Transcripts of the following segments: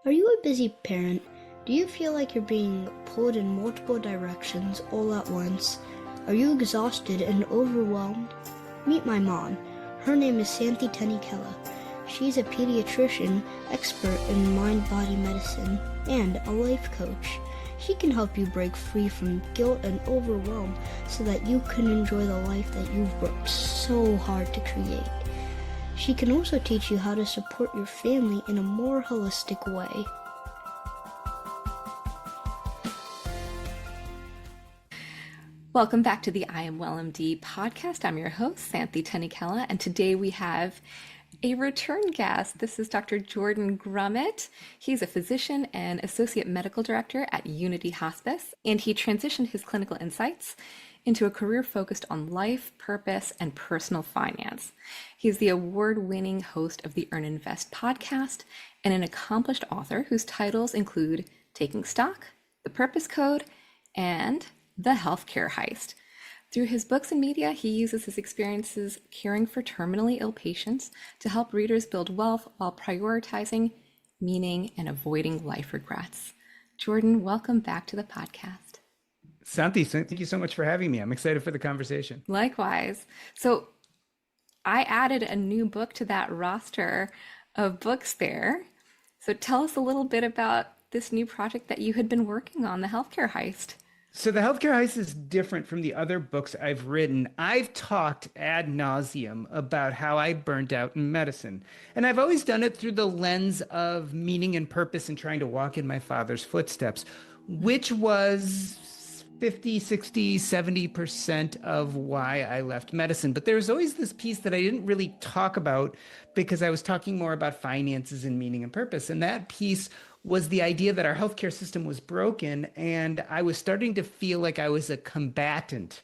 Are you a busy parent? Do you feel like you're being pulled in multiple directions all at once? Are you exhausted and overwhelmed? Meet my mom. Her name is Santi Tenikela. She's a pediatrician, expert in mind-body medicine, and a life coach. She can help you break free from guilt and overwhelm so that you can enjoy the life that you've worked so hard to create. She can also teach you how to support your family in a more holistic way. Welcome back to the I Am Well MD podcast. I'm your host, Santi Tenikela, and today we have a return guest. This is Dr. Jordan Grumet. He's a physician and associate medical director at Unity Hospice, and he transitioned his clinical insights into a career focused on life, purpose, and personal finance. He's the award-winning host of the Earn Invest podcast and an accomplished author whose titles include Taking Stock, The Purpose Code, and The Healthcare Heist. Through his books and media, he uses his experiences caring for terminally ill patients to help readers build wealth while prioritizing meaning and avoiding life regrets. Jordan, welcome back to the podcast. Santi, thank you so much for having me. I'm excited for the conversation. Likewise. So I added a new book to that roster of books there. So tell us a little bit about this new project that you had been working on, The Healthcare Heist. So the Healthcare Heist is different from the other books I've written. I've talked ad nauseum about how I burned out in medicine. And I've always done it through the lens of meaning and purpose and trying to walk in my father's footsteps, which was 50, 60, 70% of why I left medicine. But there was always this piece that I didn't really talk about because I was talking more about finances and meaning and purpose. And that piece was the idea that our healthcare system was broken. And I was starting to feel like I was a combatant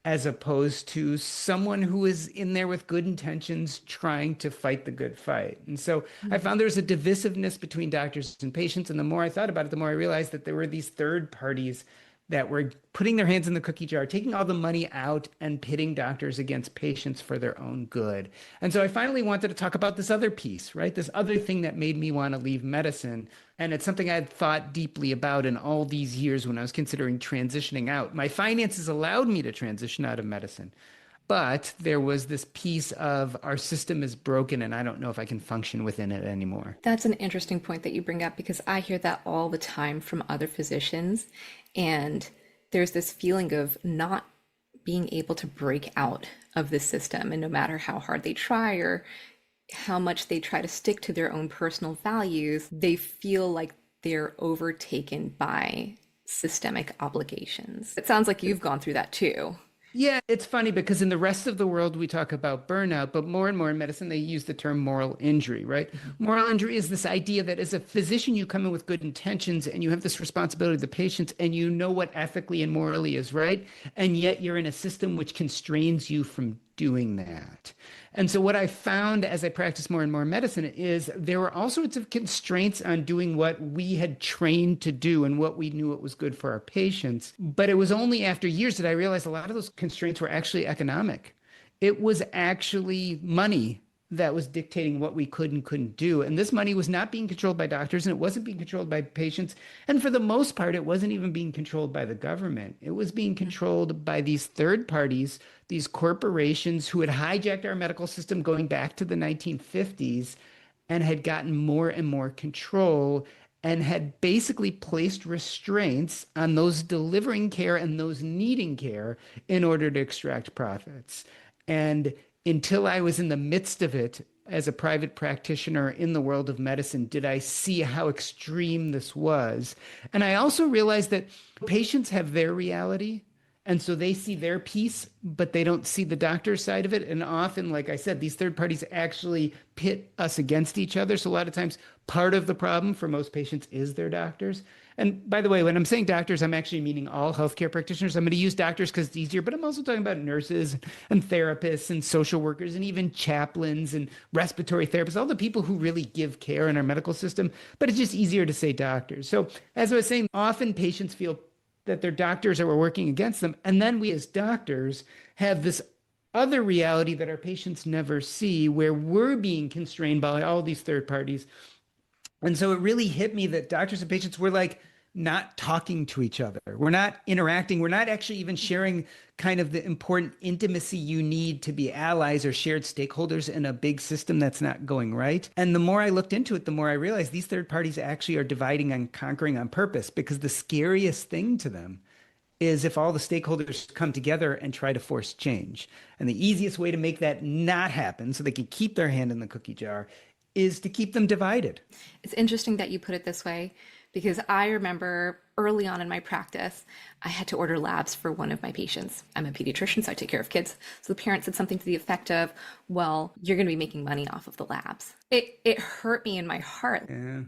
as opposed to someone who is in there with good intentions trying to fight the good fight. And so I found there was a divisiveness between doctors and patients. And the more I thought about it, the more I realized that there were these third parties that were putting their hands in the cookie jar, taking all the money out and pitting doctors against patients for their own good. And so I finally wanted to talk about this other piece, right? This other thing that made me want to leave medicine. And it's something I'd thought deeply about in all these years when I was considering transitioning out. My finances allowed me to transition out of medicine. But there was this piece of our system is broken and I don't know if I can function within it anymore. That's an interesting point that you bring up because I hear that all the time from other physicians. And there's this feeling of not being able to break out of the system. And no matter how hard they try or how much they try to stick to their own personal values, they feel like they're overtaken by systemic obligations. It sounds like you've gone through that too. Yeah, it's funny because in the rest of the world, we talk about burnout, but more and more in medicine, they use the term moral injury, right? Mm-hmm. Moral injury is this idea that as a physician, you come in with good intentions and you have this responsibility to the patients and you know what ethically and morally is right. And yet you're in a system which constrains you from doing that. And so what I found as I practiced more and more medicine is there were all sorts of constraints on doing what we had trained to do and what we knew it was good for our patients. But it was only after years that I realized a lot of those constraints were actually economic. It was actually money that was dictating what we could and couldn't do. And this money was not being controlled by doctors and it wasn't being controlled by patients. And for the most part, it wasn't even being controlled by the government. It was being controlled by these third parties, these corporations who had hijacked our medical system going back to the 1950s and had gotten more and more control and had basically placed restraints on those delivering care and those needing care in order to extract profits. And until I was in the midst of it as a private practitioner in the world of medicine, did I see how extreme this was. And I also realized that patients have their reality. And so they see their piece, but they don't see the doctor's side of it. And often, like I said, these third parties actually pit us against each other. So a lot of times, part of the problem for most patients is their doctors. And by the way, when I'm saying doctors, I'm actually meaning all healthcare practitioners. I'm going to use doctors because it's easier, but I'm also talking about nurses and therapists and social workers and even chaplains and respiratory therapists, all the people who really give care in our medical system. But it's just easier to say doctors. So as I was saying, often patients feel that their doctors are working against them. And then we as doctors have this other reality that our patients never see, where we're being constrained by all these third parties And so it really hit me that doctors and patients were like not talking to each other. We're not interacting. We're not actually even sharing kind of the important intimacy you need to be allies or shared stakeholders in a big system that's not going right. And the more I looked into it, the more I realized these third parties actually are dividing and conquering on purpose, because the scariest thing to them is if all the stakeholders come together and try to force change. And the easiest way to make that not happen so they can keep their hand in the cookie jar is to keep them divided. It's interesting that you put it this way, because I remember early on in my practice, I had to order labs for one of my patients. I'm a pediatrician, so I take care of kids. So the parent said something to the effect of, well, you're going to be making money off of the labs. It hurt me in my heart. Yeah.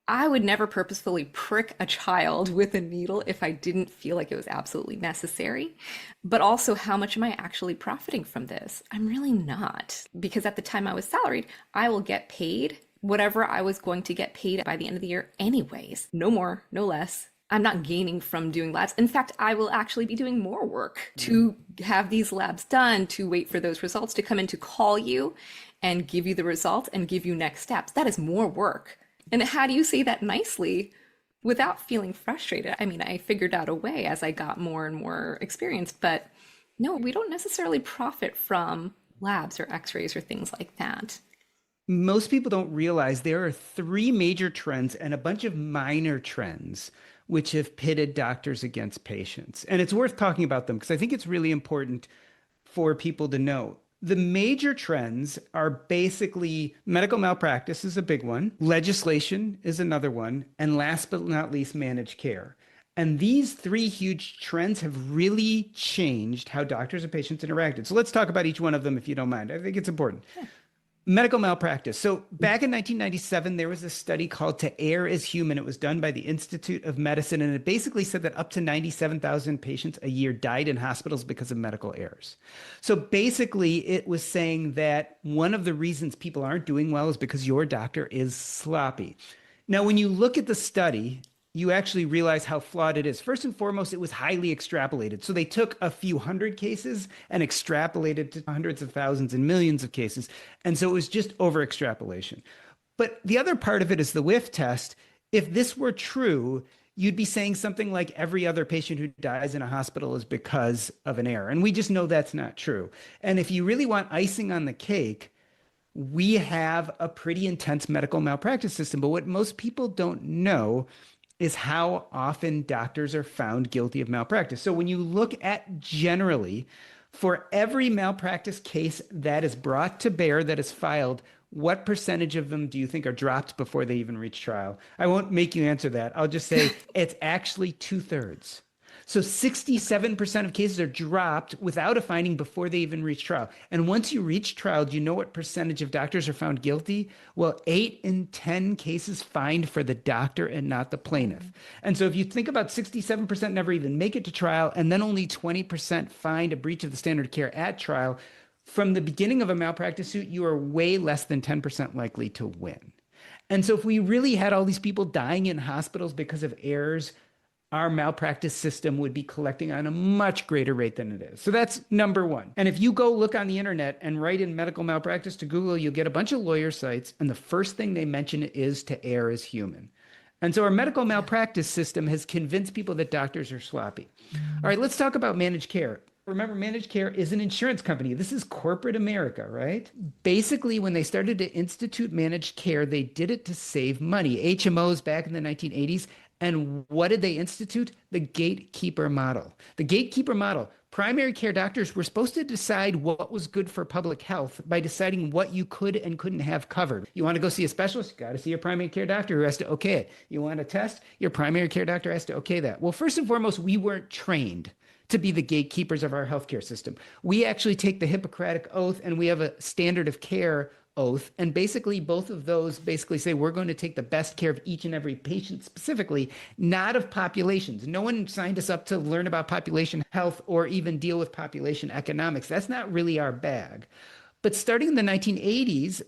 I would never purposefully prick a child with a needle if I didn't feel like it was absolutely necessary. But also, how much am I actually profiting from this? I'm really not. Because at the time I was salaried, I will get paid whatever I was going to get paid by the end of the year anyways. No more, no less. I'm not gaining from doing labs. In fact, I will actually be doing more work to have these labs done, to wait for those results to come in, to call you and give you the results and give you next steps. That is more work. And how do you say that nicely without feeling frustrated? I mean, I figured out a way as I got more and more experience, but no, we don't necessarily profit from labs or x-rays or things like that. Most people don't realize there are three major trends and a bunch of minor trends which have pitted doctors against patients. And it's worth talking about them because I think it's really important for people to know. The major trends are basically medical malpractice is a big one, legislation is another one, and last but not least, managed care. And these three huge trends have really changed how doctors and patients interacted. So let's talk about each one of them if you don't mind. I think it's important. Yeah. Medical malpractice. So back in 1997, there was a study called To Err is Human. It was done by the Institute of Medicine, and it basically said that up to 97,000 patients a year died in hospitals because of medical errors. So basically, it was saying that one of the reasons people aren't doing well is because your doctor is sloppy. Now, when you look at the study, you actually realize how flawed it is. First and foremost, it was highly extrapolated. So they took a few hundred cases and extrapolated to hundreds of thousands and millions of cases. And so it was just over extrapolation. But the other part of it is the whiff test. If this were true, you'd be saying something like every other patient who dies in a hospital is because of an error. And we just know that's not true. And if you really want icing on the cake, we have a pretty intense medical malpractice system. But what most people don't know is how often doctors are found guilty of malpractice. So when you look at generally, for every malpractice case that is brought to bear, that is filed, what percentage of them do you think are dropped before they even reach trial? I won't make you answer that. I'll just say it's actually 2/3. So 67% of cases are dropped without a finding before they even reach trial. And once you reach trial, do you know what percentage of doctors are found guilty? Well, 8 in 10 cases fined for the doctor and not the plaintiff. And so if you think about 67% never even make it to trial, and then only 20% find a breach of the standard of care at trial, from the beginning of a malpractice suit, you are way less than 10% likely to win. And so if we really had all these people dying in hospitals because of errors, our malpractice system would be collecting on a much greater rate than it is. So that's number one. And if you go look on the internet and write in medical malpractice to Google, you'll get a bunch of lawyer sites. And the first thing they mention is To Err is Human. And so our medical malpractice system has convinced people that doctors are sloppy. All right, let's talk about managed care. Remember, managed care is an insurance company. This is corporate America, right? Basically, when they started to institute managed care, they did it to save money. HMOs back in the 1980s. And what did they institute? The gatekeeper model. The gatekeeper model. Primary care doctors were supposed to decide what was good for public health by deciding what you could and couldn't have covered. You want to go see a specialist? You got to see your primary care doctor who has to okay it. You want a test? Your primary care doctor has to okay that. Well, first and foremost, we weren't trained to be the gatekeepers of our healthcare system. We actually take the Hippocratic Oath and we have a standard of care oath. And basically, both of those basically say we're going to take the best care of each and every patient specifically, not of populations. No one signed us up to learn about population health or even deal with population economics. That's not really our bag. But starting in the 1980s,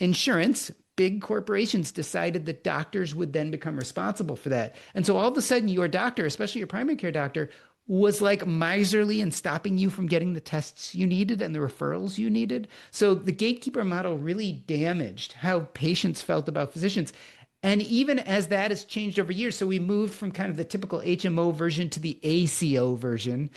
insurance, big corporations decided that doctors would then become responsible for that. And so all of a sudden, your doctor, especially your primary care doctor, was like miserly and stopping you from getting the tests you needed and the referrals you needed. So the gatekeeper model really damaged how patients felt about physicians. And even as that has changed over years, so we moved from kind of the typical HMO version to the ACO version.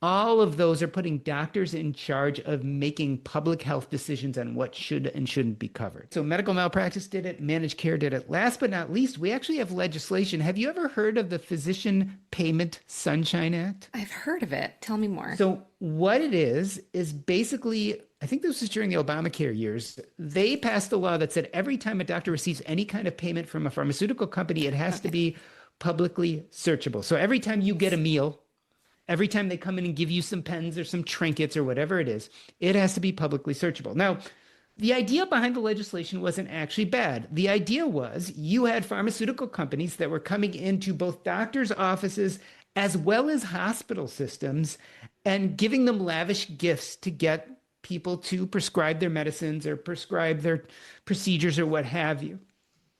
All of those are putting doctors in charge of making public health decisions on what should and shouldn't be covered. So medical malpractice did it, managed care did it. Last but not least, we actually have legislation. Have you ever heard of the Physician Payment Sunshine Act? I've heard of it. Tell me more. So what it is basically, I think this was during the Obamacare years, they passed a law that said every time a doctor receives any kind of payment from a pharmaceutical company, it has to be publicly searchable. So every time you get a meal, every time they come in and give you some pens or some trinkets or whatever it is, it has to be publicly searchable. Now, the idea behind the legislation wasn't actually bad. The idea was you had pharmaceutical companies that were coming into both doctors' offices as well as hospital systems and giving them lavish gifts to get people to prescribe their medicines or prescribe their procedures or what have you.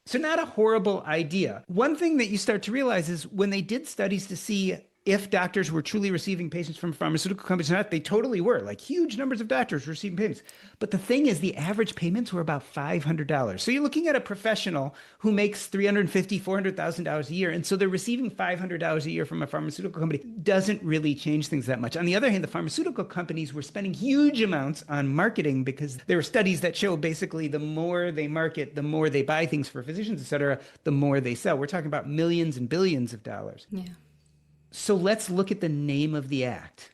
So not a horrible idea. One thing that you start to realize is when they did studies to see if doctors were truly receiving patients from pharmaceutical companies or not, they totally were. Like huge numbers of doctors receiving payments. But the thing is, the average payments were about $500. So you're looking at a professional who makes $350,000, $400,000 a year. And so they're receiving $500 a year from a pharmaceutical company. Doesn't really change things that much. On the other hand, the pharmaceutical companies were spending huge amounts on marketing because there were studies that show basically the more they market, the more they buy things for physicians, et cetera, the more they sell. We're talking about millions and billions of dollars. Yeah. So let's look at the name of the act.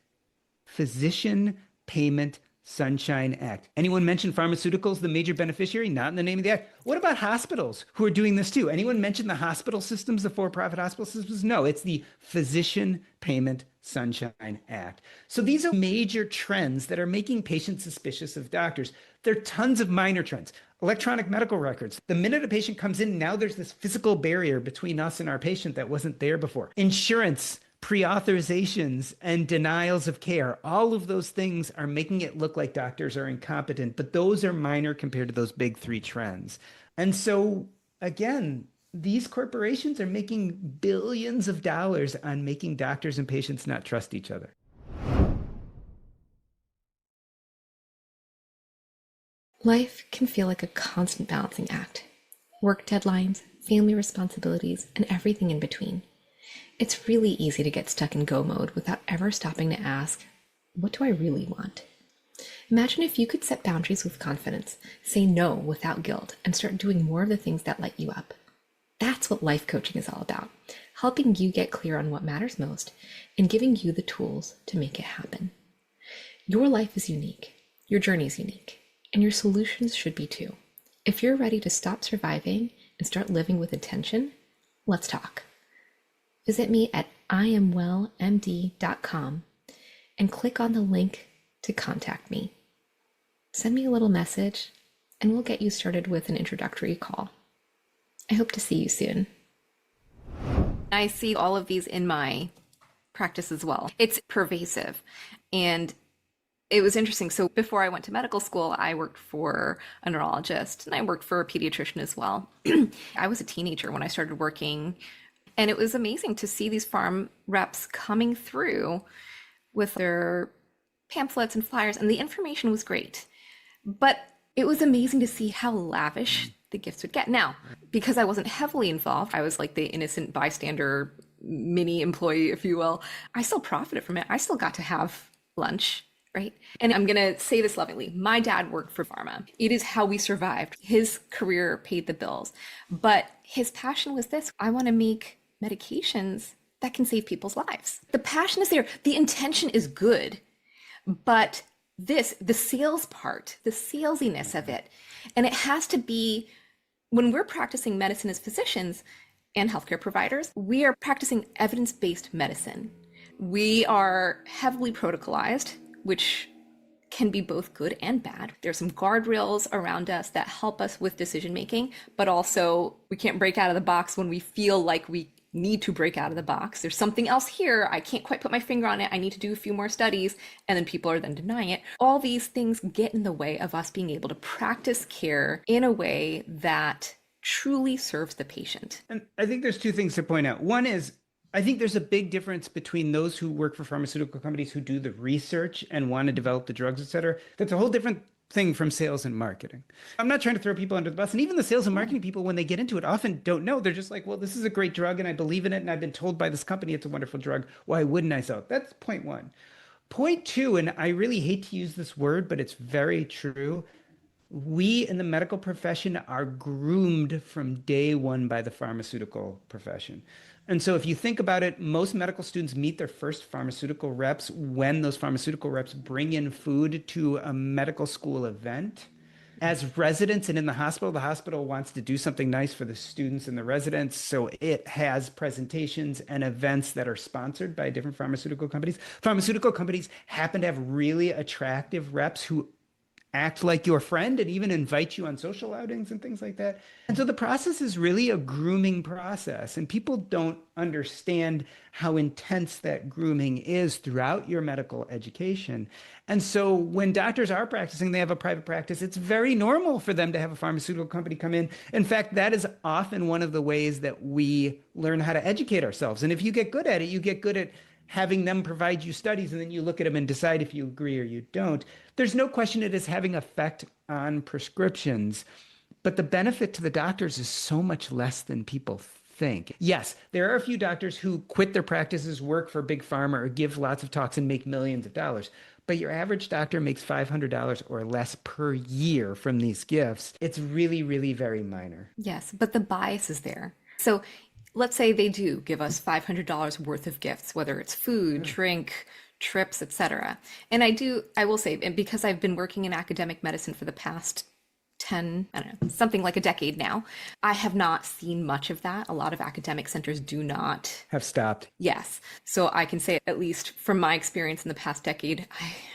Physician Payment Sunshine Act. Anyone mention pharmaceuticals, the major beneficiary? Not in the name of the act. What about hospitals who are doing this too? Anyone mention the hospital systems, the for-profit hospital systems? No, it's the Physician Payment Sunshine Act. So these are major trends that are making patients suspicious of doctors. There are tons of minor trends. Electronic medical records. The minute a patient comes in, now there's this physical barrier between us and our patient that wasn't there before. Insurance, pre-authorizations, and denials of care. All of those things are making it look like doctors are incompetent, but those are minor compared to those big three trends. And so, again, these corporations are making billions of dollars on making doctors and patients not trust each other. Life can feel like a constant balancing act. Work deadlines, family responsibilities, and everything in between. It's really easy to get stuck in go mode without ever stopping to ask, what do I really want? Imagine if you could set boundaries with confidence, say no without guilt, and start doing more of the things that light you up. That's what life coaching is all about, helping you get clear on what matters most and giving you the tools to make it happen. Your life is unique, your journey is unique, and your solutions should be too. If you're ready to stop surviving and start living with intention, let's talk. Visit me at iamwellmd.com and click on the link to contact me. Send me a little message and we'll get you started with an introductory call. I hope to see you soon. I see all of these in my practice as well. It's pervasive. And it was interesting. So before I went to medical school, I worked for a neurologist and I worked for a pediatrician as well. I was a teenager when I started working. And it was amazing to see these farm reps coming through with their pamphlets and flyers, and the information was great. But it was amazing to see how lavish the gifts would get. Now, because I wasn't heavily involved, I was like the innocent bystander, mini employee, if you will, I still profited from it. I still got to have lunch, right? And I'm going to say this lovingly. My dad worked for pharma. It is how we survived. His career paid the bills. But his passion was this: I want to make medications that can save people's lives. The passion is there. The intention is good. But the sales part, the salesiness of it, and it has to be, when we're practicing medicine as physicians and healthcare providers, we are practicing evidence-based medicine. We are heavily protocolized, which can be both good and bad. There's some guardrails around us that help us with decision making, but also we can't break out of the box when we feel like we need to break out of the box. There's something else here. I can't quite put my finger on it. I need to do a few more studies. And then people are then denying it. All these things get in the way of us being able to practice care in a way that truly serves the patient. And I think there's two things to point out. One is, I think there's a big difference between those who work for pharmaceutical companies who do the research and want to develop the drugs, et cetera. That's a whole different thing from sales and marketing. I'm not trying to throw people under the bus. And even the sales and marketing people, when they get into it, often don't know. They're just like, well, this is a great drug and I believe in it. And I've been told by this company it's a wonderful drug. Why wouldn't I sell it? That's point one. Point two, and I really hate to use this word, but it's very true. We in the medical profession are groomed from day one by the pharmaceutical profession. And so if you think about it, most medical students meet their first pharmaceutical reps when those pharmaceutical reps bring in food to a medical school event. As residents and in the hospital wants to do something nice for the students and the residents. So it has presentations and events that are sponsored by different pharmaceutical companies. Pharmaceutical companies happen to have really attractive reps who act like your friend and even invite you on social outings and things like that. And so the process is really a grooming process, and people don't understand how intense that grooming is throughout your medical education. And so when doctors are practicing, they have a private practice, it's very normal for them to have a pharmaceutical company come in. In fact, that is often one of the ways that we learn how to educate ourselves. And if you get good at it, you get good at having them provide you studies, and then you look at them and decide if you agree or you don't. There's no question it is having effect on prescriptions, but the benefit to the doctors is so much less than people think. Yes, there are a few doctors who quit their practices, work for big pharma, or give lots of talks and make millions of dollars. But your average doctor makes $500 or less per year from these gifts. It's really, really very minor. Yes, but the bias is there. So let's say they do give us $500 worth of gifts, whether it's food, drink, trips, etc. And I will say, and because I've been working in academic medicine for the past 10, I don't know, something like a decade now, I have not seen much of that. A lot of academic centers do not have stopped. Yes. So I can say, at least from my experience in the past decade,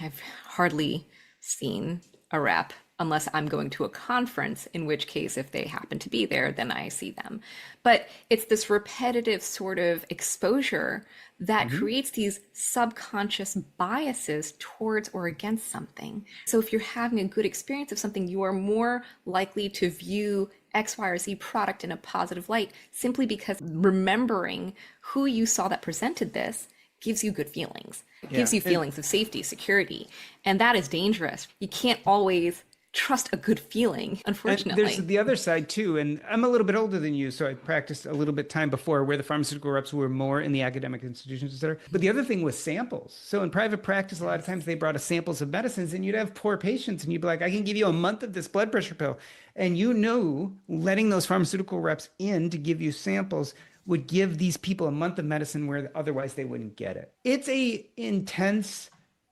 I've hardly seen a rep unless I'm going to a conference, in which case, if they happen to be there, then I see them. But it's this repetitive sort of exposure that creates these subconscious biases towards or against something. So if you're having a good experience of something, you are more likely to view X, Y, or Z product in a positive light, simply because remembering who you saw that presented this gives you good feelings. It gives you feelings of safety, security, and that is dangerous. You can't always trust a good feeling, unfortunately. And there's the other side too, and I'm a little bit older than you, so I practiced a little bit time before where the pharmaceutical reps were more in the academic institutions, et cetera. But the other thing was samples. So in private practice, a lot of times they brought us samples of medicines, and you'd have poor patients, and you'd be like, I can give you a month of this blood pressure pill. And you know, letting those pharmaceutical reps in to give you samples would give these people a month of medicine where otherwise they wouldn't get it. It's a intense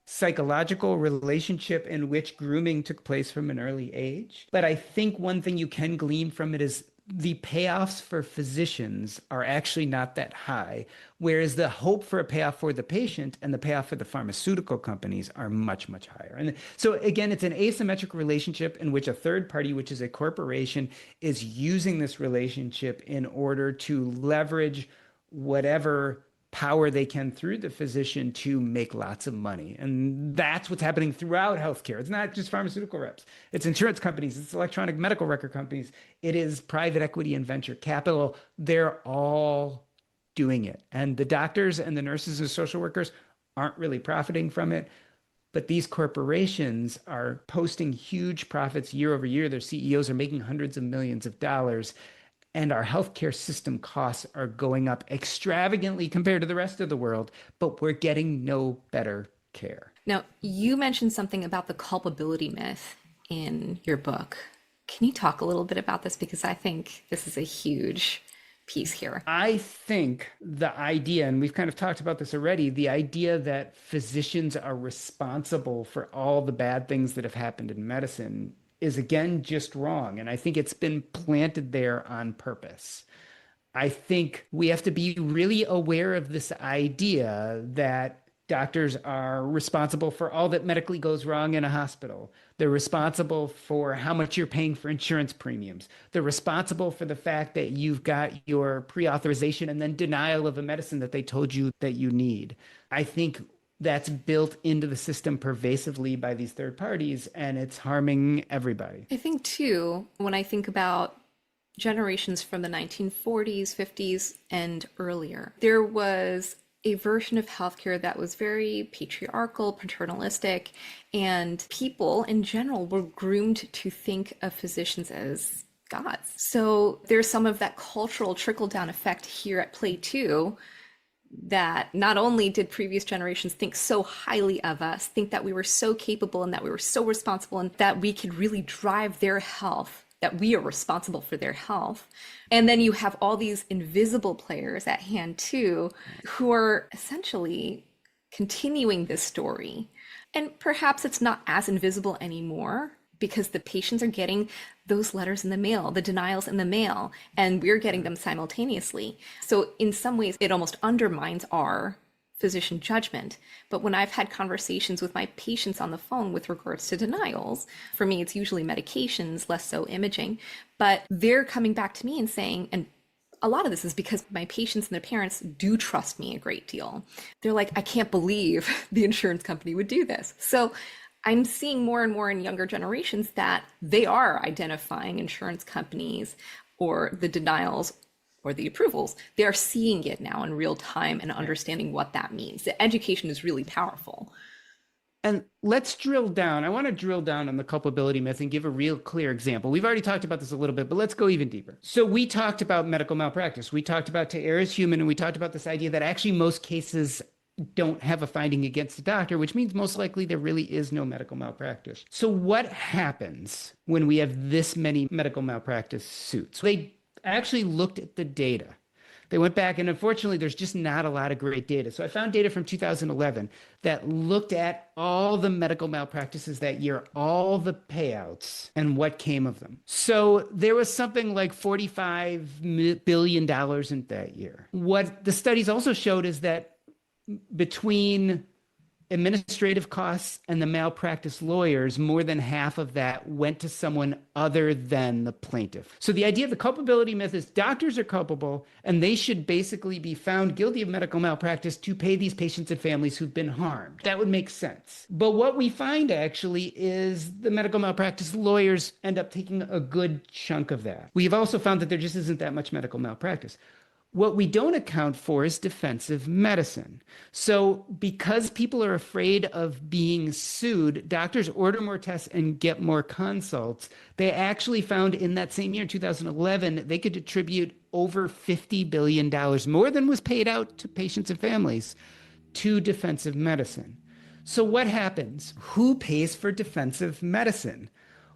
psychological relationship in which grooming took place from an early age. But I think one thing you can glean from it is the payoffs for physicians are actually not that high, whereas the hope for a payoff for the patient and the payoff for the pharmaceutical companies are much, much higher. And so again, it's an asymmetric relationship in which a third party, which is a corporation, is using this relationship in order to leverage whatever power they can through the physician to make lots of money. And that's what's happening throughout healthcare. It's not just pharmaceutical reps. It's insurance companies. It's electronic medical record companies. It is private equity and venture capital. They're all doing it. And the doctors and the nurses and social workers aren't really profiting from it. But these corporations are posting huge profits year over year. Their CEOs are making hundreds of millions of dollars. And our healthcare system costs are going up extravagantly compared to the rest of the world, but we're getting no better care. Now, you mentioned something about the culpability myth in your book. Can you talk a little bit about this? Because I think this is a huge piece here. I think the idea, and we've kind of talked about this already, the idea that physicians are responsible for all the bad things that have happened in medicine is again just wrong. And I think it's been planted there on purpose. I think we have to be really aware of this idea that doctors are responsible for all that medically goes wrong in a hospital. They're responsible for how much you're paying for insurance premiums. They're responsible for the fact that you've got your pre-authorization and then denial of a medicine that they told you that you need. I think that's built into the system pervasively by these third parties, and it's harming everybody. I think, too, when I think about generations from the 1940s, 50s, and earlier, there was a version of healthcare that was very patriarchal, paternalistic, and people in general were groomed to think of physicians as gods. So there's some of that cultural trickle-down effect here at play too, that not only did previous generations think so highly of us, think that we were so capable and that we were so responsible and that we could really drive their health, that we are responsible for their health. And then you have all these invisible players at hand too, who are essentially continuing this story. And perhaps it's not as invisible anymore because the patients are getting those letters in the mail, the denials in the mail, and we're getting them simultaneously. So in some ways, it almost undermines our physician judgment. But when I've had conversations with my patients on the phone with regards to denials, for me, it's usually medications, less so imaging, but they're coming back to me and saying, and a lot of this is because my patients and their parents do trust me a great deal. They're like, I can't believe the insurance company would do this. So I'm seeing more and more in younger generations that they are identifying insurance companies or the denials or the approvals. They are seeing it now in real time and understanding what that means. The education is really powerful. And let's drill down. I want to drill down on the culpability myth and give a real clear example. We've already talked about this a little bit, but let's go even deeper. So we talked about medical malpractice. We talked about to err is human, and we talked about this idea that actually most cases don't have a finding against the doctor, which means most likely there really is no medical malpractice. So what happens when we have this many medical malpractice suits? They actually looked at the data. They went back, and unfortunately, there's just not a lot of great data. So I found data from 2011 that looked at all the medical malpractices that year, all the payouts, and what came of them. So there was something like $45 billion in that year. What the studies also showed is that between administrative costs and the malpractice lawyers, more than half of that went to someone other than the plaintiff. So the idea of the culpability myth is doctors are culpable and they should basically be found guilty of medical malpractice to pay these patients and families who've been harmed. That would make sense. But what we find actually is the medical malpractice lawyers end up taking a good chunk of that. We have also found that there just isn't that much medical malpractice. What we don't account for is defensive medicine. So because people are afraid of being sued, doctors order more tests and get more consults. They actually found in that same year, 2011, they could attribute over $50 billion, more than was paid out to patients and families, to defensive medicine. So what happens? Who pays for defensive medicine?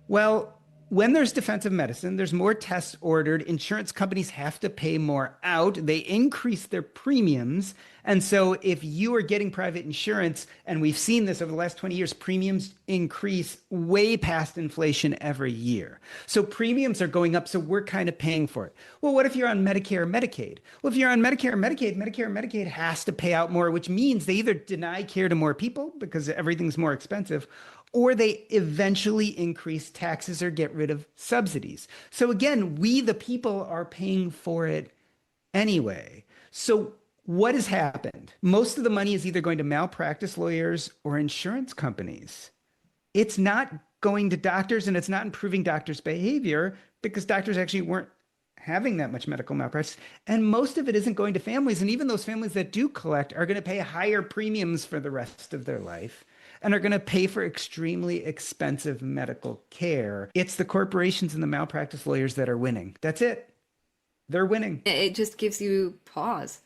Well, when there's defensive medicine, there's more tests ordered. Insurance companies have to pay more out. They increase their premiums. And so if you are getting private insurance, and we've seen this over the last 20 years, premiums increase way past inflation every year. So premiums are going up, so we're kind of paying for it. Well, what if you're on Medicare or Medicaid? Well, if you're on Medicare or Medicaid, Medicare or Medicaid has to pay out more, which means they either deny care to more people because everything's more expensive, or they eventually increase taxes or get rid of subsidies. So again, we, the people, are paying for it anyway. So what has happened? Most of the money is either going to malpractice lawyers or insurance companies. It's not going to doctors, and it's not improving doctors' behavior because doctors actually weren't having that much medical malpractice. And most of it isn't going to families. And even those families that do collect are going to pay higher premiums for the rest of their life and are going to pay for extremely expensive medical care. It's the corporations and the malpractice lawyers that are winning. That's it. They're winning. It just gives you pause.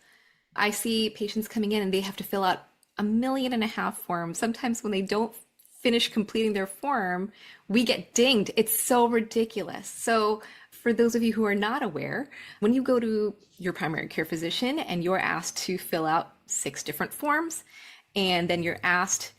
I see patients coming in and they have to fill out 1.5 million forms. Sometimes when they don't finish completing their form, we get dinged. It's so ridiculous. So for those of you who are not aware, when you go to your primary care physician and you're asked to fill out 6 different forms, and then you're asked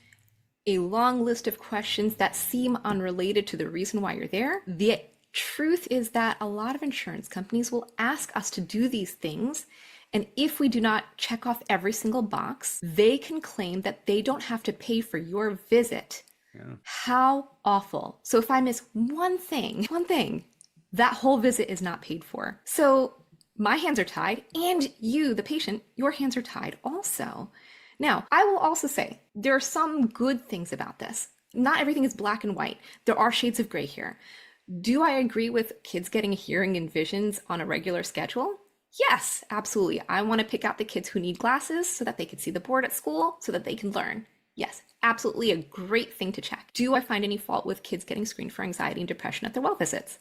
a long list of questions that seem unrelated to the reason why you're there, the truth is that a lot of insurance companies will ask us to do these things. And if we do not check off every single box, they can claim that they don't have to pay for your visit. Yeah. How awful. So if I miss one thing, that whole visit is not paid for. So my hands are tied, and you, the patient, your hands are tied also. Now, I will also say there are some good things about this. Not everything is black and white. There are shades of gray here. Do I agree with kids getting hearing and visions on a regular schedule? Yes, absolutely. I want to pick out the kids who need glasses so that they can see the board at school so that they can learn. Yes, absolutely a great thing to check. Do I find any fault with kids getting screened for anxiety and depression at their well visits?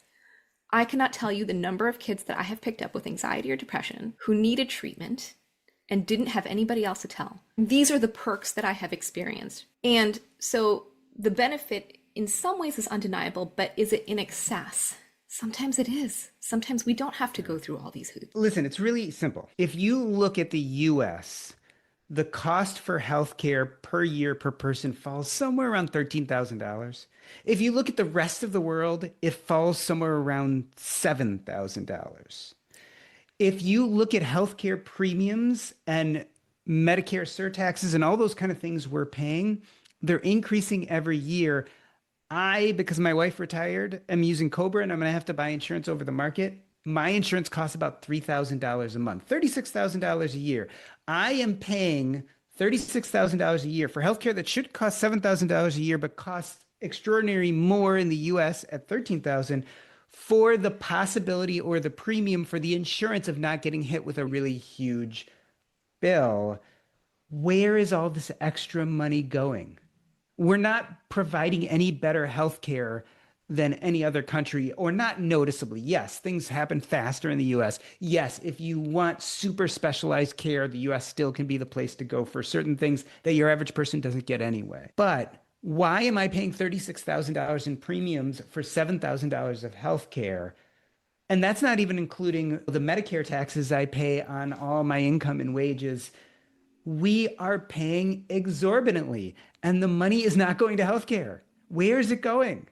I cannot tell you the number of kids that I have picked up with anxiety or depression who needed treatment and didn't have anybody else to tell. These are the perks that I have experienced. And so the benefit in some ways is undeniable, but is it in excess? Sometimes it is. Sometimes we don't have to go through all these hoops. Listen, it's really simple. If you look at the US, the cost for healthcare per year per person falls somewhere around $13,000. If you look at the rest of the world, it falls somewhere around $7,000. If you look at healthcare premiums and Medicare surtaxes and all those kind of things we're paying, they're increasing every year. Because my wife retired, am using Cobra and I'm going to have to buy insurance over the market. My insurance costs about $3,000 a month, $36,000 a year. I am paying $36,000 a year for healthcare that should cost $7,000 a year, but costs extraordinary more in the US at $13,000 for the possibility or the premium for the insurance of not getting hit with a really huge bill. Where is all this extra money going? We're not providing any better healthcare than any other country, or not noticeably. Yes, things happen faster in the US. Yes, if you want super specialized care, the US still can be the place to go for certain things that your average person doesn't get anyway. But why am I paying $36,000 in premiums for $7,000 of healthcare? And that's not even including the Medicare taxes I pay on all my income and wages. We are paying exorbitantly, and the money is not going to healthcare. Where is it going?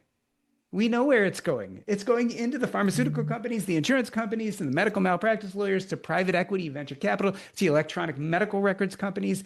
We know where it's going. It's going into the pharmaceutical companies, the insurance companies, and the medical malpractice lawyers, to private equity, venture capital, to electronic medical records companies.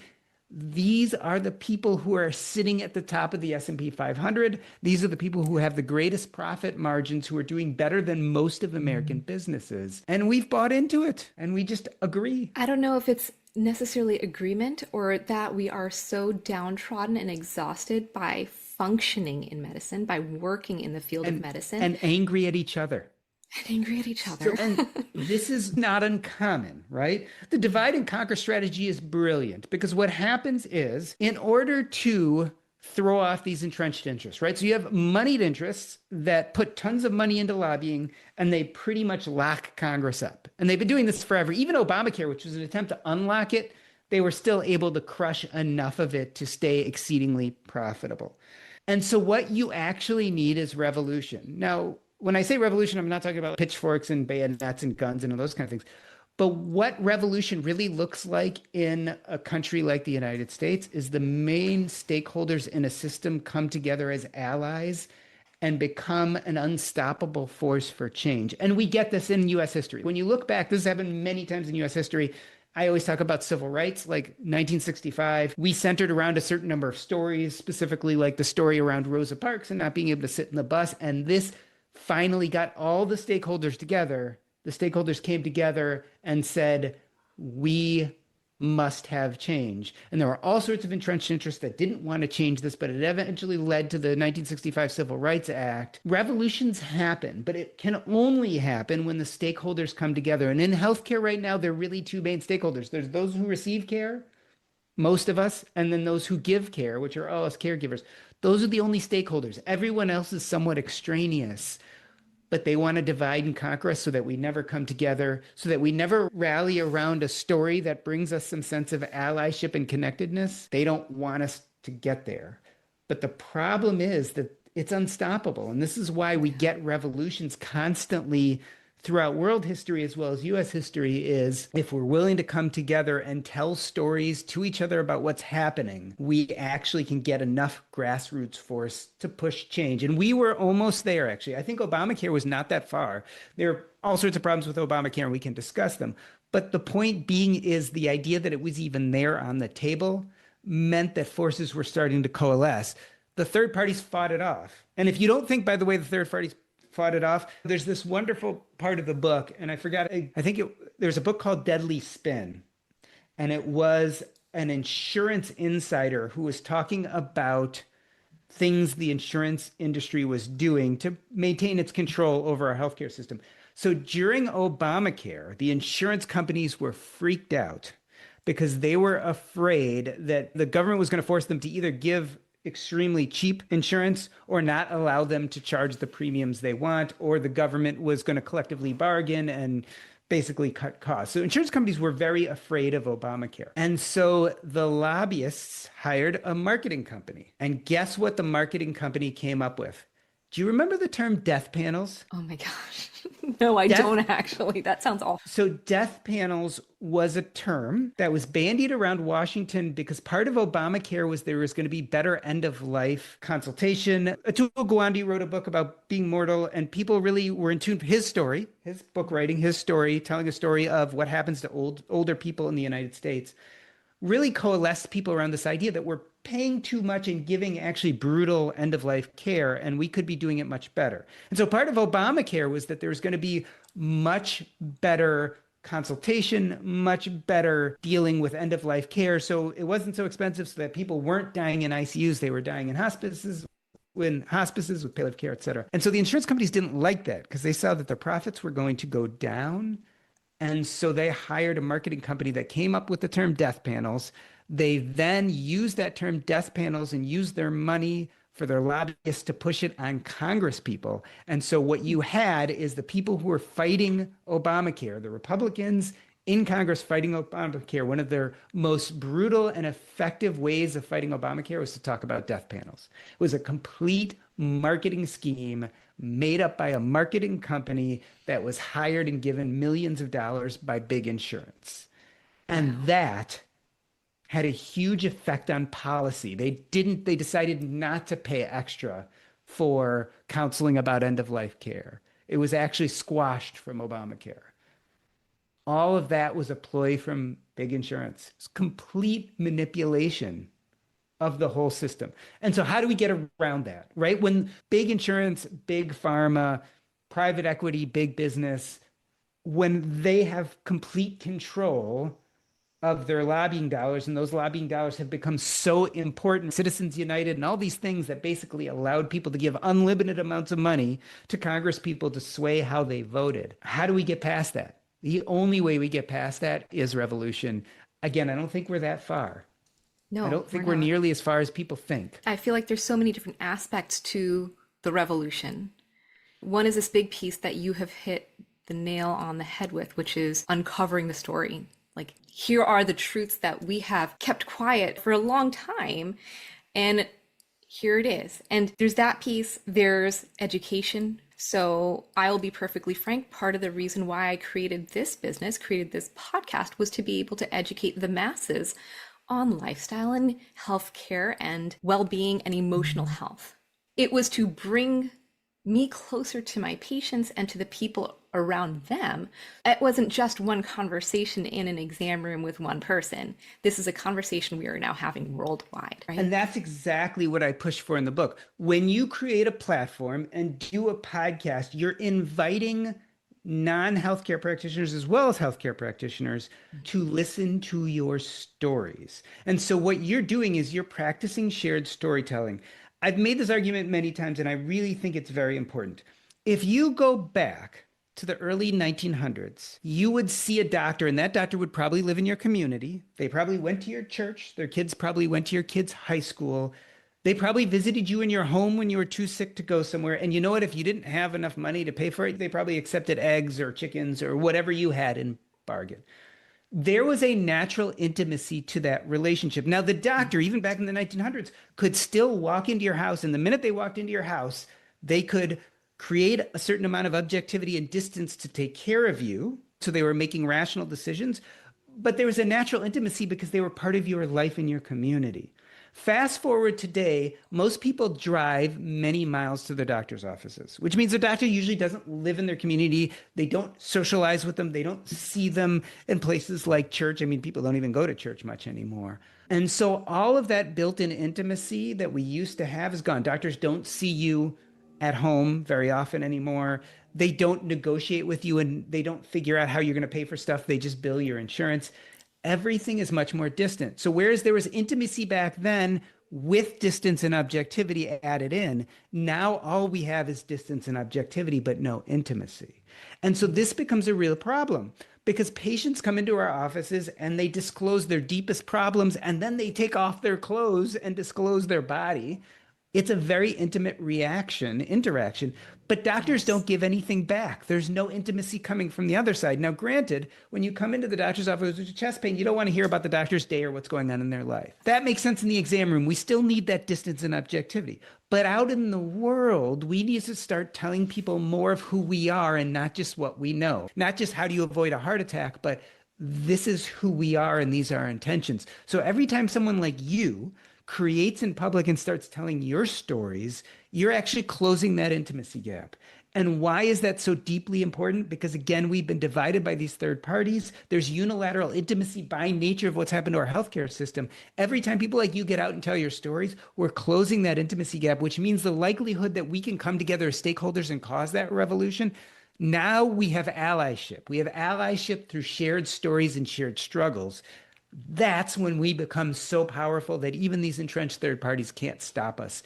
These are the people who are sitting at the top of the S&P 500. These are the people who have the greatest profit margins, who are doing better than most of American businesses. And we've bought into it, and we just agree. I don't know if it's necessarily agreement or that we are so downtrodden and exhausted by functioning in medicine, by working in the field of medicine. And angry at each other. And angry at each other. And this is not uncommon, right? The divide and conquer strategy is brilliant because what happens is, in order to throw off these entrenched interests, right? So you have moneyed interests that put tons of money into lobbying, and they pretty much lock Congress up. And they've been doing this forever. Even Obamacare, which was an attempt to unlock it, they were still able to crush enough of it to stay exceedingly profitable. And so what you actually need is revolution. Now, when I say revolution, I'm not talking about pitchforks and bayonets and guns and all those kind of things. But what revolution really looks like in a country like the United States is the main stakeholders in a system come together as allies and become an unstoppable force for change. And we get this in US history. When you look back, this has happened many times in US history. I always talk about civil rights, like 1965. We centered around a certain number of stories, specifically like the story around Rosa Parks and not being able to sit in the bus. And this finally got all the stakeholders together. The stakeholders came together and said, we must have change. And there were all sorts of entrenched interests that didn't want to change this, but it eventually led to the 1965 Civil Rights Act. Revolutions happen, but it can only happen when the stakeholders come together. And in healthcare right now, there are really two main stakeholders. There's those who receive care, most of us, and then those who give care, which are all us caregivers. Those are the only stakeholders. Everyone else is somewhat extraneous. But they want to divide and conquer us so that we never come together, so that we never rally around a story that brings us some sense of allyship and connectedness. They don't want us to get there. But the problem is that it's unstoppable. And this is why we get revolutions constantly throughout world history as well as US history. Is if we're willing to come together and tell stories to each other about what's happening, we actually can get enough grassroots force to push change. And we were almost there, actually. I think Obamacare was not that far. There are all sorts of problems with Obamacare, and we can discuss them. But the point being is the idea that it was even there on the table meant that forces were starting to coalesce. The third parties fought it off. And if you don't think, by the way, the third parties fought it off, there's this wonderful part of the book, and I forgot, there's a book called Deadly Spin, and it was an insurance insider who was talking about things the insurance industry was doing to maintain its control over our healthcare system. So during Obamacare, the insurance companies were freaked out because they were afraid that the government was going to force them to either give extremely cheap insurance or not allow them to charge the premiums they want, or the government was going to collectively bargain and basically cut costs. So insurance companies were very afraid of Obamacare. And so the lobbyists hired a marketing company. And guess what the marketing company came up with? Do you remember the term death panels? Oh my gosh. No, I don't actually. That sounds awful. So death panels was a term that was bandied around Washington because part of Obamacare was there was going to be better end of life consultation. Atul Gawande wrote a book about being mortal, and people really were in tune. His story, his book writing, his story, telling a story of what happens to older people in the United States, really coalesced people around this idea that we're paying too much and giving actually brutal end-of-life care, and we could be doing it much better. And so part of Obamacare was that there was going to be much better consultation, much better dealing with end-of-life care. So it wasn't so expensive so that people weren't dying in ICUs, they were dying in hospices with palliative care, et cetera. And so the insurance companies didn't like that because they saw that their profits were going to go down. And so they hired a marketing company that came up with the term death panels. They then used that term death panels and used their money for their lobbyists to push it on Congress people. And so what you had is the people who were fighting Obamacare, the Republicans in Congress fighting Obamacare. One of their most brutal and effective ways of fighting Obamacare was to talk about death panels. It was a complete marketing scheme made up by a marketing company that was hired and given millions of dollars by big insurance. And that had a huge effect on policy. They decided not to pay extra for counseling about end-of-life care. It was actually squashed from Obamacare. All of that was a ploy from big insurance. It's complete manipulation of the whole system. And so how do we get around that, right? When big insurance, big pharma, private equity, big business, when they have complete control of their lobbying dollars, and those lobbying dollars have become so important, Citizens United and all these things that basically allowed people to give unlimited amounts of money to Congress people to sway how they voted. How do we get past that? The only way we get past that is revolution. Again, I don't think we're that far. No, I don't think we're nearly as far as people think. I feel like there's so many different aspects to the revolution. One is this big piece that you have hit the nail on the head with, which is uncovering the story. Like, here are the truths that we have kept quiet for a long time, and here it is. And there's that piece, there's education. So I'll be perfectly frank, part of the reason why I created this business, created this podcast, was to be able to educate the masses on lifestyle and healthcare and well-being and emotional health. It was to bring me closer to my patients and to the people around them. It wasn't just one conversation in an exam room with one person. This is a conversation we are now having worldwide, right? And that's exactly what I push for in the book. When you create a platform and do a podcast, you're inviting non-healthcare practitioners as well as healthcare practitioners to listen to your stories. And so what you're doing is you're practicing shared storytelling. I've made this argument many times, and I really think it's very important. If you go back to the early 1900s, you would see a doctor, and that doctor would probably live in your community. They probably went to your church. Their kids probably went to your kids' high school. They probably visited you in your home when you were too sick to go somewhere. And you know what? If you didn't have enough money to pay for it, they probably accepted eggs or chickens or whatever you had in bargain. There was a natural intimacy to that relationship. Now, the doctor, even back in the 1900s, could still walk into your house. And the minute they walked into your house, they could create a certain amount of objectivity and distance to take care of you. So they were making rational decisions. But there was a natural intimacy because they were part of your life and your community. Fast forward today, most people drive many miles to their doctor's offices, which means the doctor usually doesn't live in their community. They don't socialize with them. They don't see them in places like church. I mean, people don't even go to church much anymore. And so all of that built-in intimacy that we used to have is gone. Doctors don't see you at home very often anymore. They don't negotiate with you, and they don't figure out how you're going to pay for stuff. They just bill your insurance. Everything is much more distant. So whereas there was intimacy back then, with distance and objectivity added in. Now all we have is distance and objectivity, but no intimacy. And so this becomes a real problem because patients come into our offices and they disclose their deepest problems and then they take off their clothes and disclose their body. It's a very intimate interaction, but doctors don't give anything back. There's no intimacy coming from the other side. Now, granted, when you come into the doctor's office with chest pain, you don't want to hear about the doctor's day or what's going on in their life. That makes sense in the exam room. We still need that distance and objectivity. But out in the world, we need to start telling people more of who we are and not just what we know. Not just how do you avoid a heart attack, but this is who we are and these are our intentions. So every time someone like you creates in public and starts telling your stories, you're actually closing that intimacy gap. And why is that so deeply important? Because again, we've been divided by these third parties. There's unilateral intimacy by nature of what's happened to our healthcare system. Every time people like you get out and tell your stories, we're closing that intimacy gap, which means the likelihood that we can come together as stakeholders and cause that revolution. Now we have allyship. We have allyship through shared stories and shared struggles. That's when we become so powerful that even these entrenched third parties can't stop us.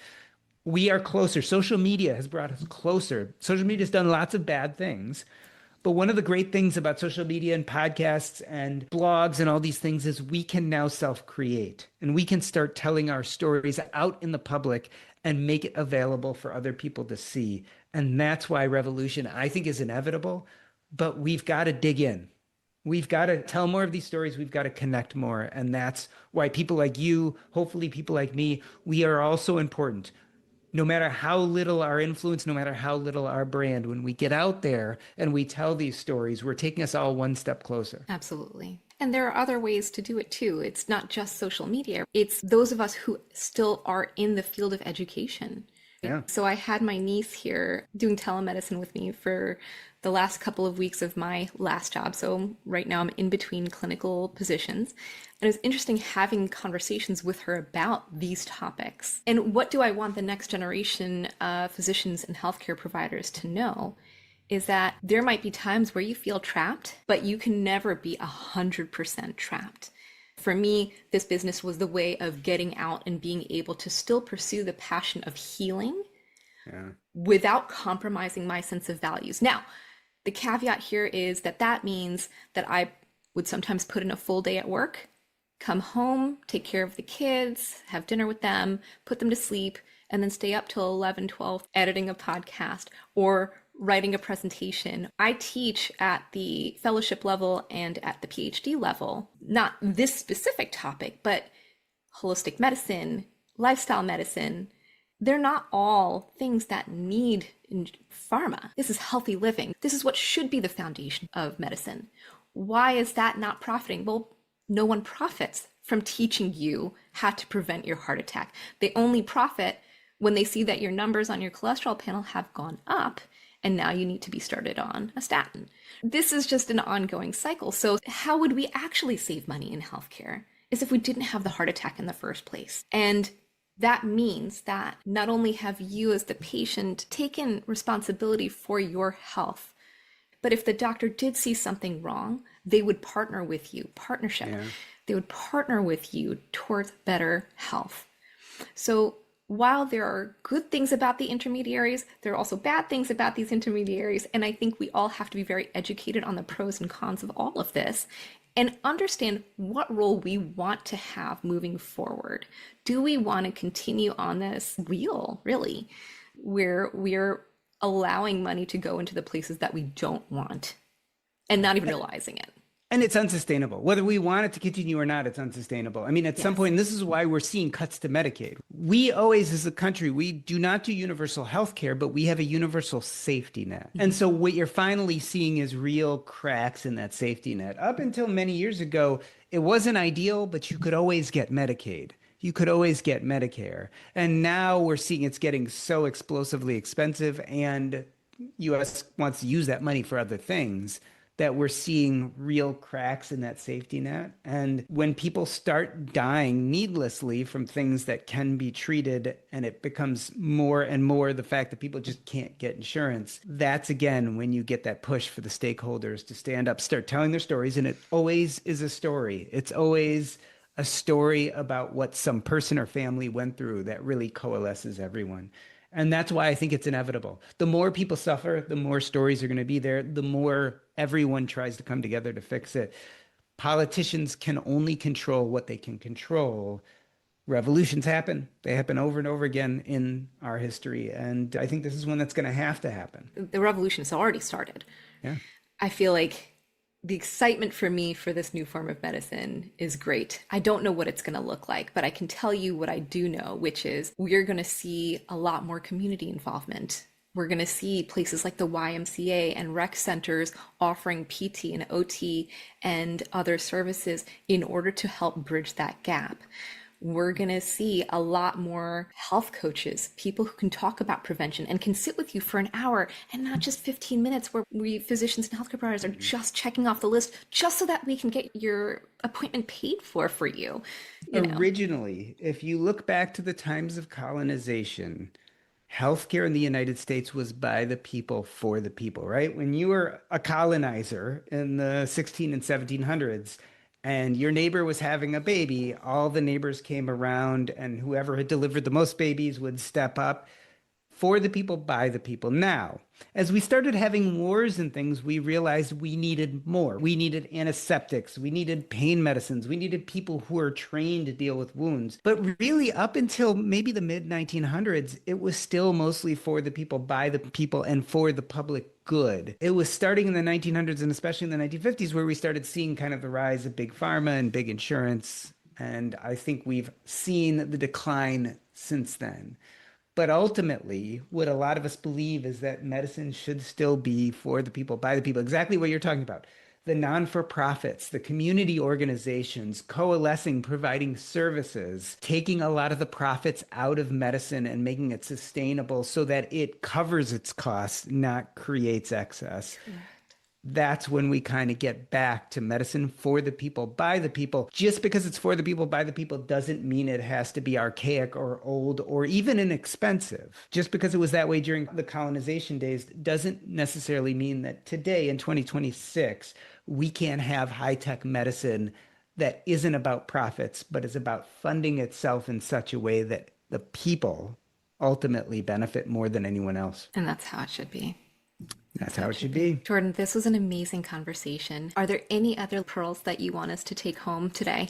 We are closer. Social media has brought us closer. Social media has done lots of bad things. But one of the great things about social media and podcasts and blogs and all these things is we can now self-create and we can start telling our stories out in the public and make it available for other people to see. And that's why revolution, I think, is inevitable. But we've got to dig in. We've got to tell more of these stories. We've got to connect more. And that's why people like you, hopefully people like me, we are also important. No matter how little our influence, no matter how little our brand, when we get out there and we tell these stories, we're taking us all one step closer. Absolutely. And there are other ways to do it too. It's not just social media. It's those of us who still are in the field of education. Yeah. So I had my niece here doing telemedicine with me for the last couple of weeks of my last job. So right now I'm in between clinical positions. And it was interesting having conversations with her about these topics. And what do I want the next generation of physicians and healthcare providers to know is that there might be times where you feel trapped, but you can never be 100% trapped. For me, this business was the way of getting out and being able to still pursue the passion of healing without compromising my sense of values. Now, the caveat here is that that means that I would sometimes put in a full day at work, come home, take care of the kids, have dinner with them, put them to sleep, and then stay up till 11, 12, editing a podcast or writing a presentation. I teach at the fellowship level and at the PhD level, not this specific topic, but holistic medicine, lifestyle medicine. They're not all things that need in pharma. This is healthy living. This is what should be the foundation of medicine. Why is that not profiting? Well, no one profits from teaching you how to prevent your heart attack. They only profit when they see that your numbers on your cholesterol panel have gone up and now you need to be started on a statin. This is just an ongoing cycle. So how would we actually save money in healthcare is if we didn't have the heart attack in the first place. And that means that not only have you as the patient taken responsibility for your health, but if the doctor did see something wrong, they would partner with you, partnership. Yeah. They would partner with you towards better health. So while there are good things about the intermediaries, there are also bad things about these intermediaries. And I think we all have to be very educated on the pros and cons of all of this and understand what role we want to have moving forward. Do we want to continue on this wheel, really, where we're allowing money to go into the places that we don't want and not even realizing it? And it's unsustainable. Whether we want it to continue or not, it's unsustainable. I mean, at some point, and this is why we're seeing cuts to Medicaid. We always, as a country, we do not do universal health care, but we have a universal safety net. And so what you're finally seeing is real cracks in that safety net. Up until many years ago, it wasn't ideal, but you could always get Medicaid. You could always get Medicare. And now we're seeing it's getting so explosively expensive, and U.S. wants to use that money for other things, that we're seeing real cracks in that safety net. And when people start dying needlessly from things that can be treated, and it becomes more and more the fact that people just can't get insurance, that's again when you get that push for the stakeholders to stand up, start telling their stories. And it always is a story. It's always a story about what some person or family went through that really coalesces everyone. And that's why I think it's inevitable. The more people suffer, the more stories are going to be there, the more everyone tries to come together to fix it. Politicians can only control what they can control. Revolutions happen. They happen over and over again in our history. And I think this is one that's going to happen. The revolution has already started. Yeah. I feel like the excitement for me for this new form of medicine is great. I don't know what it's going to look like, but I can tell you what I do know, which is we're going to see a lot more community involvement. We're going to see places like the YMCA and rec centers offering PT and OT and other services in order to help bridge that gap. We're going to see a lot more health coaches, people who can talk about prevention and can sit with you for an hour and not just 15 minutes where we physicians and healthcare providers are just checking off the list just so that we can get your appointment paid for you. Originally, if you look back to the times of colonization, healthcare in the United States was by the people for the people, right? When you were a colonizer in the 16 and 1700s, and your neighbor was having a baby, all the neighbors came around and whoever had delivered the most babies would step up for the people, by the people. Now, as we started having wars and things, we realized we needed more. We needed antiseptics. We needed pain medicines. We needed people who are trained to deal with wounds. But really, up until maybe the mid-1900s, it was still mostly for the people, by the people, and for the public good. It was starting in the 1900s and especially in the 1950s where we started seeing kind of the rise of big pharma and big insurance. And I think we've seen the decline since then. But ultimately, what a lot of us believe is that medicine should still be for the people, by the people. Exactly what you're talking about. The non-for-profits, the community organizations coalescing, providing services, taking a lot of the profits out of medicine and making it sustainable so that it covers its costs, not creates excess. Correct. That's when we kind of get back to medicine for the people, by the people. Just because it's for the people, by the people doesn't mean it has to be archaic or old or even inexpensive. Just because it was that way during the colonization days doesn't necessarily mean that today in 2026, we can't have high-tech medicine that isn't about profits, but is about funding itself in such a way that the people ultimately benefit more than anyone else. And that's how it should be. That's how it should be. Jordan, this was an amazing conversation. Are there any other pearls that you want us to take home today?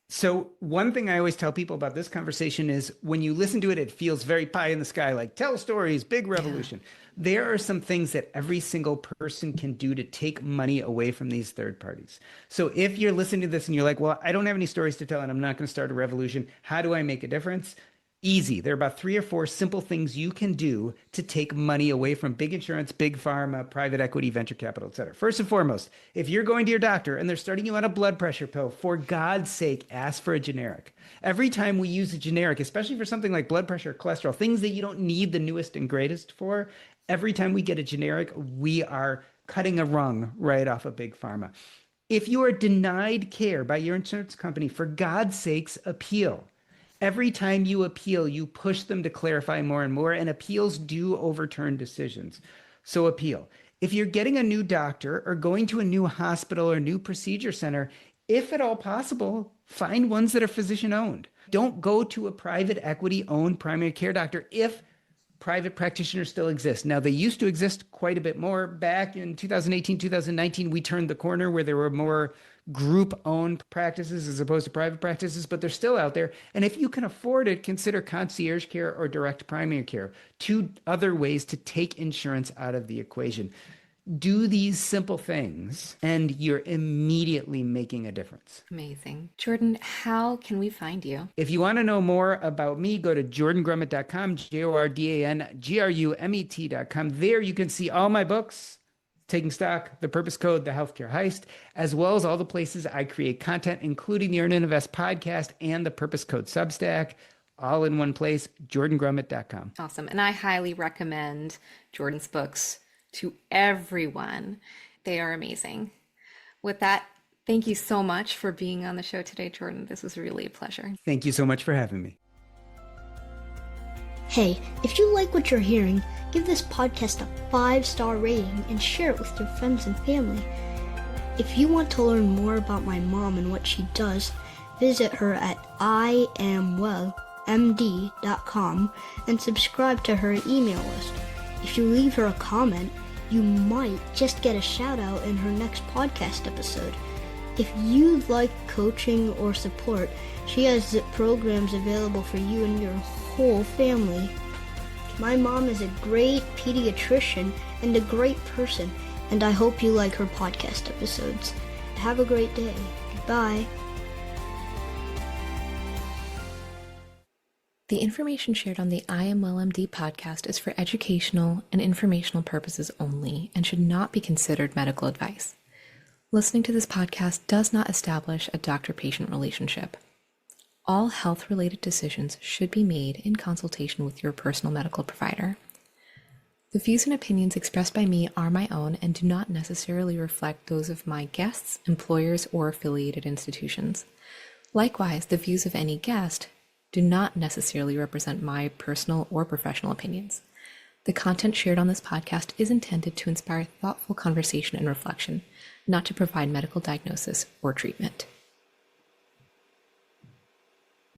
So one thing I always tell people about this conversation is when you listen to it, it feels very pie in the sky, like tell stories, big revolution. Yeah. There are some things that every single person can do to take money away from these third parties. So if you're listening to this and you're like, well, I don't have any stories to tell and I'm not going to start a revolution, how do I make a difference? Easy. There are about 3 or 4 simple things you can do to take money away from big insurance, big pharma, private equity, venture capital, et cetera. First and foremost, if you're going to your doctor and they're starting you on a blood pressure pill, for God's sake, ask for a generic. Every time we use a generic, especially for something like blood pressure, cholesterol, things that you don't need the newest and greatest for, every time we get a generic, we are cutting a rung right off of big pharma. If you are denied care by your insurance company, for God's sakes, appeal. Every time you appeal, you push them to clarify more and more, and appeals do overturn decisions. So appeal. If you're getting a new doctor or going to a new hospital or new procedure center, if at all possible, find ones that are physician-owned. Don't go to a private equity-owned primary care doctor if private practitioners still exist. Now, they used to exist quite a bit more. Back in 2018, 2019, we turned the corner where there were more group-owned practices as opposed to private practices, but they're still out there. And if you can afford it, consider concierge care or direct primary care, 2 other ways to take insurance out of the equation. Do these simple things, and you're immediately making a difference. Amazing. Jordan, how can we find you? If you want to know more about me, go to jordangrumet.com, JORDANGRUMET.com. There you can see all my books, Taking Stock, The Purpose Code, The Healthcare Heist, as well as all the places I create content, including the Earn and Invest podcast and the Purpose Code Substack, all in one place, jordangrumet.com. Awesome. And I highly recommend Jordan's books to everyone. They are amazing. With that, thank you so much for being on the show today, Jordan. This was really a pleasure. Thank you so much for having me. Hey, if you like what you're hearing, give this podcast a 5-star rating and share it with your friends and family. If you want to learn more about my mom and what she does, visit her at iamwellmd.com and subscribe to her email list. If you leave her a comment, you might just get a shout out in her next podcast episode. If you'd like coaching or support, she has programs available for you and your whole family. My mom is a great pediatrician and a great person, and I hope you like her podcast episodes. Have a great day. Goodbye. The information shared on the I Am Well MD podcast is for educational and informational purposes only and should not be considered medical advice. Listening to this podcast does not establish a doctor-patient relationship. All health-related decisions should be made in consultation with your personal medical provider. The views and opinions expressed by me are my own and do not necessarily reflect those of my guests, employers, or affiliated institutions. Likewise, the views of any guest do not necessarily represent my personal or professional opinions. The content shared on this podcast is intended to inspire thoughtful conversation and reflection, not to provide medical diagnosis or treatment.